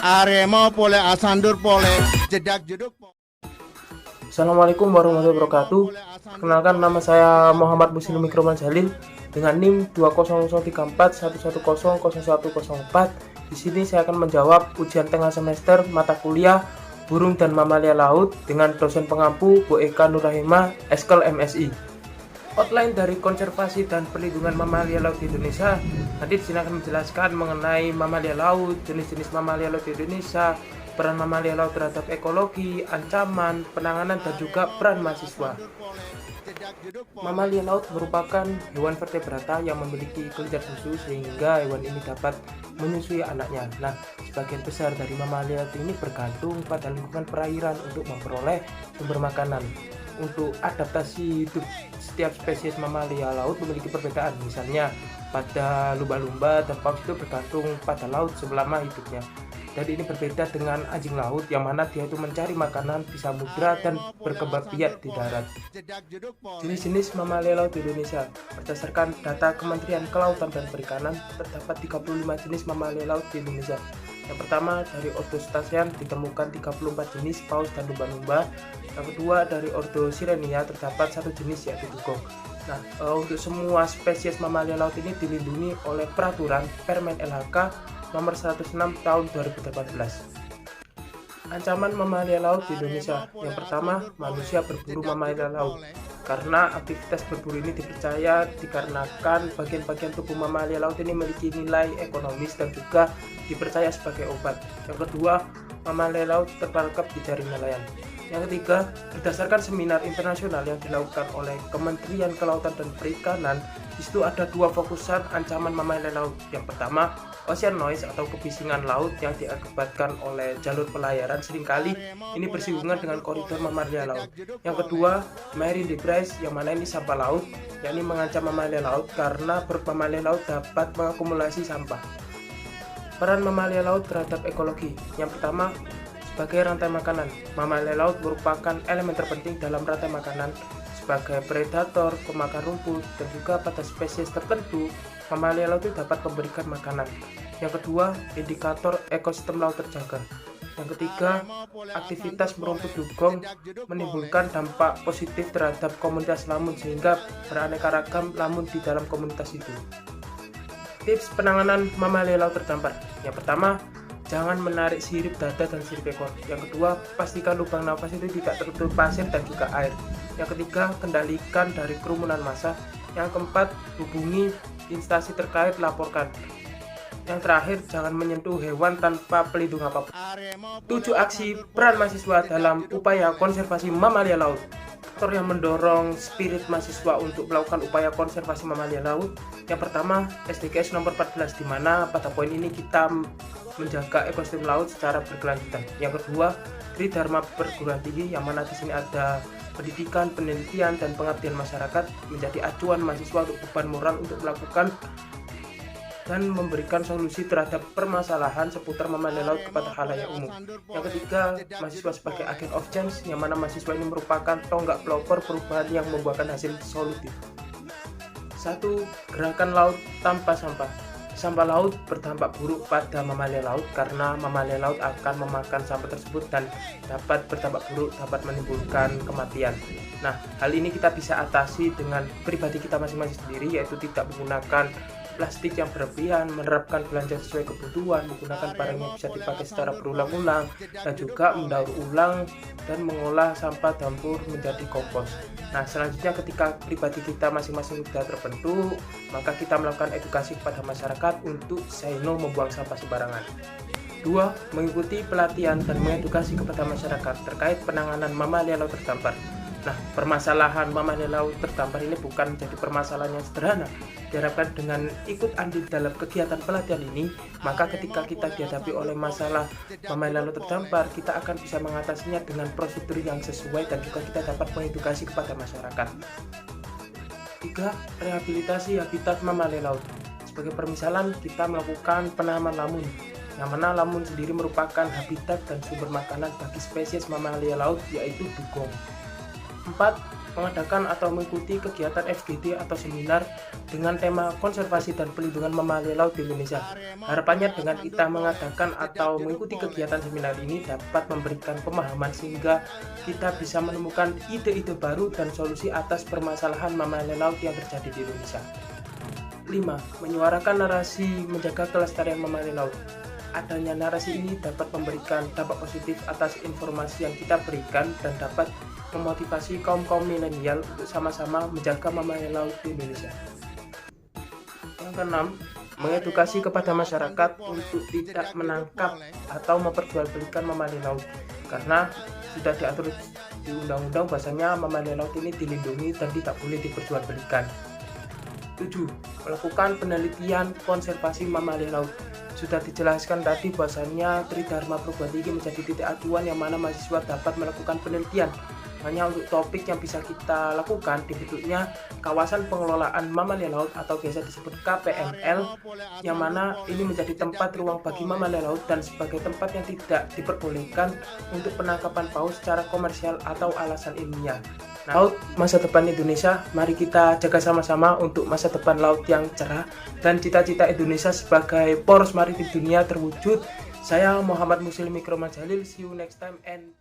Arema pole, Asandur pole, jedak jeduk. Assalamualaikum warahmatullahi wabarakatuh. Perkenalkan, nama saya Muhammad Muslim Mikroman Jalil dengan NIM 2003411000104. Di sini saya akan menjawab ujian tengah semester mata kuliah Burung dan Mamalia Laut dengan dosen pengampu Bu Eka Nurrahimah, Eskel MSI. Outline dari konservasi dan perlindungan mamalia laut di Indonesia. Nanti di sini akan menjelaskan mengenai mamalia laut, jenis-jenis mamalia laut di Indonesia, peran mamalia laut terhadap ekologi, ancaman, penanganan, dan juga peran mahasiswa. Mamalia laut merupakan hewan vertebrata yang memiliki kelenjar susu sehingga hewan ini dapat menyusui anaknya. Nah, sebagian besar dari mamalia laut ini bergantung pada lingkungan perairan untuk memperoleh sumber makanan. Untuk adaptasi hidup, setiap spesies mamalia laut memiliki perbedaan. Misalnya pada lumba-lumba dan paus itu bergantung pada laut selama hidupnya. Dan ini berbeda dengan anjing laut yang mana dia itu mencari makanan di samudra dan berkembang biak di darat. Jenis-jenis mamalia laut di Indonesia. Berdasarkan data Kementerian Kelautan dan Perikanan, terdapat 35 jenis mamalia laut di Indonesia. Yang pertama, dari ordo Cetacean ditemukan 34 jenis paus dan lumba-lumba. Yang kedua, dari ordo Sirenia terdapat 1 jenis yaitu dugong. Nah, untuk semua spesies mamalia laut ini dilindungi oleh peraturan Permen LHK nomor 106 tahun 2018. Ancaman mamalia laut di Indonesia. Yang pertama, manusia berburu mamalia laut. Karena aktivitas berburu ini dipercaya dikarenakan bagian-bagian tubuh mamalia laut ini memiliki nilai ekonomis dan juga dipercaya sebagai obat. Yang kedua, mamalia laut terperangkap di jaring nelayan. Yang ketiga, berdasarkan seminar internasional yang dilakukan oleh Kementerian Kelautan dan Perikanan, di situ ada 2 fokusan ancaman mamalia laut. Yang pertama, ocean noise atau kebisingan laut yang diakibatkan oleh jalur pelayaran seringkali ini bersinggungan dengan koridor mamalia laut. Yang kedua, marine debris yang mana ini sampah laut, yakni mengancam mamalia laut karena mamalia laut dapat mengakumulasi sampah. Peran mamalia laut terhadap ekologi. Yang pertama, sebagai rantai makanan, mamalia laut merupakan elemen terpenting dalam rantai makanan sebagai predator, pemakan rumput, dan juga pada spesies tertentu, mamalia laut itu dapat memberikan makanan. Yang kedua, indikator ekosistem laut terjaga. Yang ketiga, aktivitas merumput dugong menimbulkan dampak positif terhadap komunitas lamun sehingga beraneka ragam lamun di dalam komunitas itu. Tips penanganan mamalia laut terdampar. Yang pertama, jangan menarik sirip dada dan sirip ekor. Yang kedua, pastikan lubang nafas itu tidak tertutup pasir dan juga air. Yang ketiga, kendalikan dari kerumunan massa. Yang keempat, hubungi instansi terkait, laporkan. Yang terakhir, jangan menyentuh hewan tanpa pelindung apapun. 7 aksi peran mahasiswa dalam upaya konservasi mamalia laut. Faktor yang mendorong spirit mahasiswa untuk melakukan upaya konservasi mamalia laut. Yang pertama, SDGs nomor 14, di mana pada poin ini kita menjaga ekosistem laut secara berkelanjutan. Yang kedua, Tridharma perguruan tinggi, yang mana di sini ada pendidikan, penelitian, dan pengabdian masyarakat menjadi acuan mahasiswa untuk beban moral untuk melakukan dan memberikan solusi terhadap permasalahan seputar mamalia laut kepada khalayak umum. Yang ketiga, mahasiswa sebagai agent of change, yang mana mahasiswa ini merupakan tonggak pelopor perubahan yang membuahkan hasil solutif. 1. Gerakan laut tanpa sampah. Sampah laut berdampak buruk pada mamalia laut karena mamalia laut akan memakan sampah tersebut dan dapat berdampak buruk, dapat menimbulkan kematian. Nah, hal ini kita bisa atasi dengan pribadi kita masing-masing sendiri, yaitu tidak menggunakan plastik yang berlebihan, menerapkan belanja sesuai kebutuhan, menggunakan barang yang bisa dipakai secara berulang-ulang, dan juga mendaur ulang dan mengolah sampah dapur menjadi kompos. Nah, selanjutnya ketika pribadi kita masing-masing sudah terbentuk, maka kita melakukan edukasi kepada masyarakat untuk say no membuang sampah sembarangan. 2. Mengikuti pelatihan dan mengedukasi kepada masyarakat terkait penanganan mamalia laut terdampar. Nah, permasalahan mamalia laut terdampar ini bukan menjadi permasalahan yang sederhana. Diharapkan dengan ikut andil dalam kegiatan pelatihan ini, maka ketika kita dihadapi oleh masalah mamalia laut terdampar, kita akan bisa mengatasinya dengan prosedur yang sesuai dan juga kita dapat mengedukasi kepada masyarakat. 3. Rehabilitasi habitat mamalia laut. Sebagai permisalan, kita melakukan penanaman lamun, yang mana lamun sendiri merupakan habitat dan sumber makanan bagi spesies mamalia laut yaitu dugong. 4. mengadakan atau mengikuti kegiatan FGD atau seminar dengan tema konservasi dan pelindungan mamalia laut di Indonesia. Harapannya dengan kita mengadakan atau mengikuti kegiatan seminar ini dapat memberikan pemahaman sehingga kita bisa menemukan ide-ide baru dan solusi atas permasalahan mamalia laut yang terjadi di Indonesia. 5. Menyuarakan narasi menjaga kelestarian mamalia laut. Adanya narasi ini dapat memberikan dampak positif atas informasi yang kita berikan dan dapat memotivasi kaum-kaum milenial untuk sama-sama menjaga mamalia laut di Indonesia. Yang keenam, mengedukasi kepada masyarakat untuk tidak menangkap atau memperjualbelikan mamalia laut, karena sudah diatur di undang-undang bahwasanya mamalia laut ini dilindungi dan tidak boleh diperjualbelikan. 7. Melakukan penelitian konservasi mamalia laut. Sudah dijelaskan tadi bahwasanya Tridharma Perguruan Tinggi menjadi titik acuan yang mana mahasiswa dapat melakukan penelitian. Hanya untuk topik yang bisa kita lakukan dibentuknya kawasan pengelolaan mamalia laut atau biasa disebut KPML, yang mana ini menjadi tempat ruang bagi mamalia laut dan sebagai tempat yang tidak diperbolehkan untuk penangkapan paus secara komersial atau alasan ilmiah. Laut masa depan Indonesia, mari kita jaga sama-sama untuk masa depan laut yang cerah dan cita-cita Indonesia sebagai poros maritim dunia terwujud. Saya Muhammad Muslim Mikromajalil, see you next time and